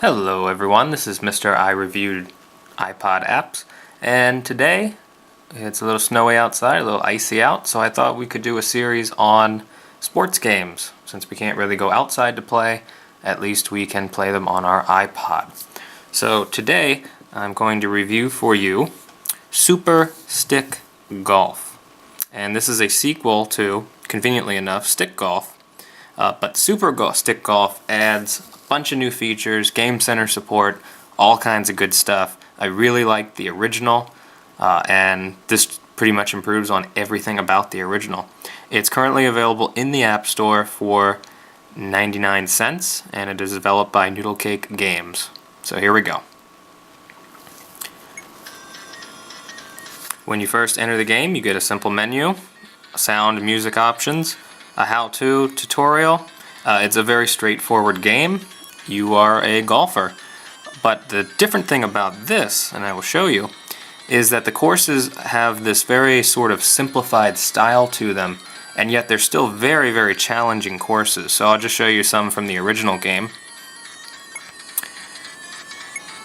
Hello everyone, this is Mr. I Reviewed iPod Apps, and today it's a little snowy outside, a little icy out, so I thought we could do a series on sports games. Since we can't really go outside to play, at least we can play them on our iPod. So today I'm going to review for you Super Stick Golf. And this is a sequel to, conveniently enough, Stick Golf. But Stick Golf adds a bunch of new features, Game Center support, all kinds of good stuff. I really like the original, and this pretty much improves on everything about the original. It's currently available in the App Store for 99 cents, and it is developed by Noodle Cake Games. So here we go. When you first enter the game, you get a simple menu, sound, music options, a how-to tutorial. It's a very straightforward game. You are a golfer. But the different thing about this, and I will show you, is that the courses have this very sort of simplified style to them, and yet they're still very, very challenging courses. So I'll just show you some from the original game.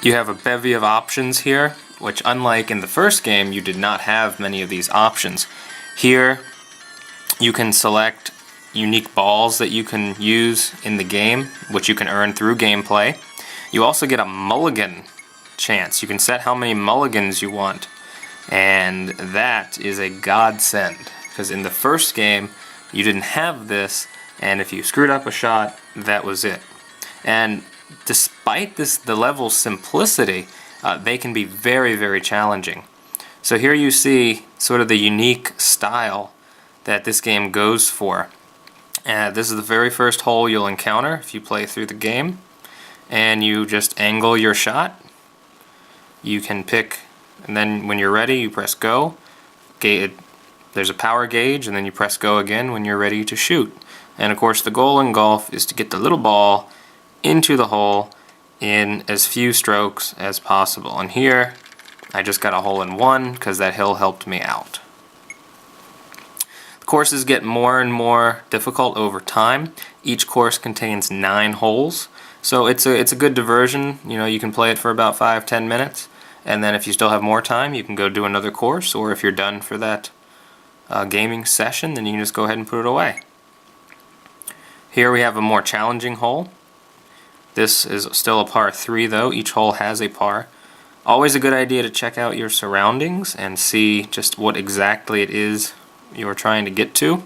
You have a bevy of options here, which unlike in the first game, you did not have many of these options. Here, you can select unique balls that you can use in the game, which you can earn through gameplay. You also get a mulligan chance. You can set how many mulligans you want, and that is a godsend, because in the first game you didn't have this, and if you screwed up a shot, that was it. And despite the level's simplicity, they can be very, very challenging. So here you see sort of the unique style that this game goes for. This is the very first hole you'll encounter if you play through the game, and you just angle your shot. You can pick, and then when you're ready you press go. There's a power gauge, and then you press go again when you're ready to shoot. And of course the goal in golf is to get the little ball into the hole in as few strokes as possible. And here I just got a hole in one because that hill helped me out. Courses get more and more difficult over time. Each course contains 9 holes, so it's a good diversion. You know, you can play it for about 5-10 minutes, and then if you still have more time, you can go do another course, or if you're done for that gaming session, then you can just go ahead and put it away. Here we have a more challenging hole. This is still a par 3 though. Each hole has a par. Always a good idea to check out your surroundings and see just what exactly it is you're trying to get to.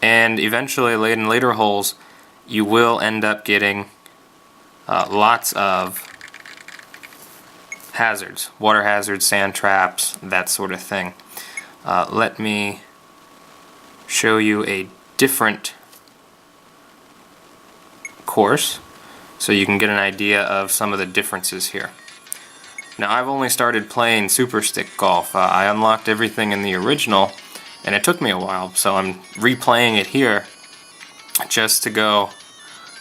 And eventually, in later holes, you will end up getting lots of hazards, water hazards, sand traps, that sort of thing. Let me show you a different course so you can get an idea of some of the differences here. Now, I've only started playing Super Stick Golf. I unlocked everything in the original, and it took me a while, so I'm replaying it here just to go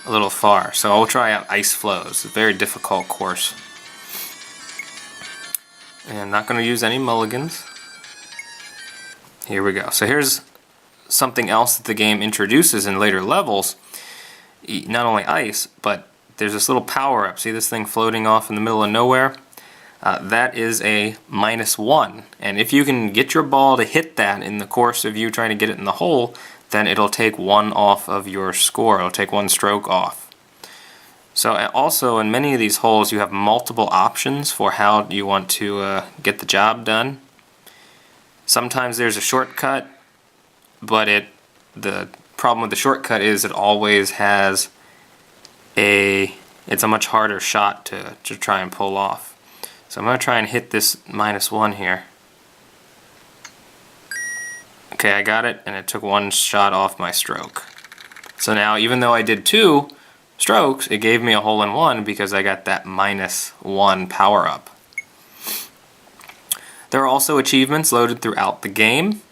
a little far. So I'll try out Ice Flows. It's a very difficult course. And I'm not going to use any mulligans. Here we go. So here's something else that the game introduces in later levels. Not only ice, but there's this little power-up. See this thing floating off in the middle of nowhere? That is a -1, and if you can get your ball to hit that in the course of you trying to get it in the hole, then it'll take 1 off of your score. It'll take 1 stroke off. So also in many of these holes you have multiple options for how you want to get the job done. Sometimes there's a shortcut, but the problem with the shortcut is it always has it's a much harder shot to try and pull off. So I'm going to try and hit this -1 here. Okay, I got it, and it took 1 shot off my stroke. So now, even though I did 2 strokes, it gave me a hole in 1 because I got that -1 power up. There are also achievements loaded throughout the game,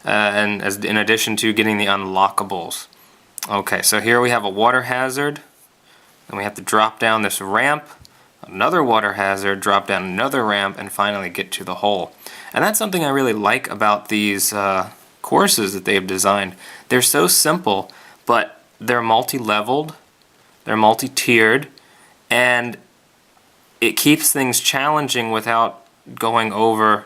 and in addition to getting the unlockables. Okay, so here we have a water hazard, and we have to drop down this ramp. Another water hazard, drop down another ramp, and finally get to the hole. And that's something I really like about these courses that they have designed. They're so simple, but they're multi-leveled, They're multi-tiered, and it keeps things challenging without going over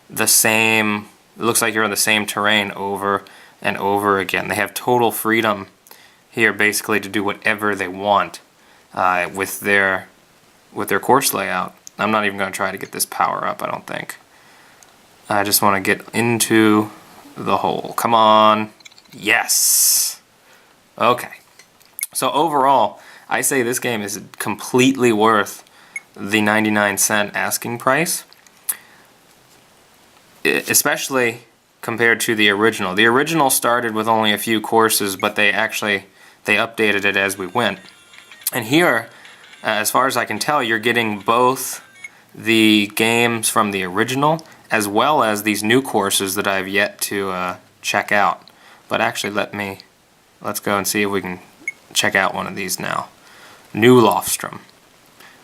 the same, it looks like you're on the same terrain over and over again. They have total freedom here basically to do whatever they want with their course layout. I'm not even going to try to get this power up, I don't think. I just want to get into the hole. Come on. Yes! Okay. So overall, I say this game is completely worth the 99-cent asking price, especially compared to the original. The original started with only a few courses, but they updated it as we went. And here, as far as I can tell, you're getting both the games from the original as well as these new courses that I've yet to check out. But actually, let's go and see if we can check out one of these now. New Lofstrom.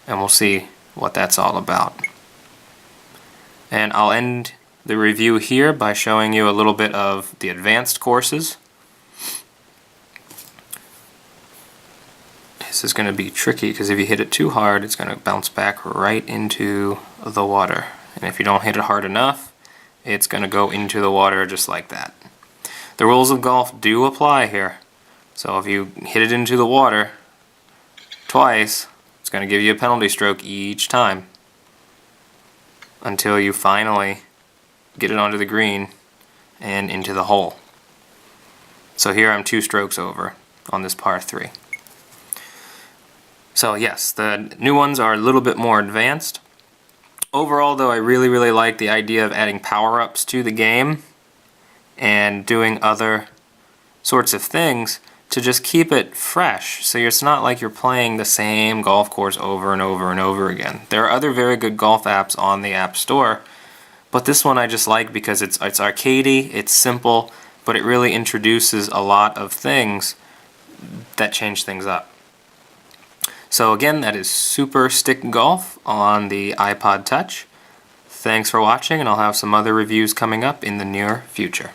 And we'll see what that's all about. And I'll end the review here by showing you a little bit of the advanced courses. This is going to be tricky because if you hit it too hard, it's going to bounce back right into the water. And if you don't hit it hard enough, it's going to go into the water just like that. The rules of golf do apply here. So if you hit it into the water twice, it's going to give you a penalty stroke each time until you finally get it onto the green and into the hole. So here I'm 2 strokes over on this par 3. So yes, the new ones are a little bit more advanced. Overall though, I really like the idea of adding power-ups to the game and doing other sorts of things to just keep it fresh, so it's not like you're playing the same golf course over and over and over again. There are other very good golf apps on the App Store, but this one I just like because it's arcadey, it's simple, but it really introduces a lot of things that change things up. So again, that is Super Stick Golf on the iPod Touch. Thanks for watching, and I'll have some other reviews coming up in the near future.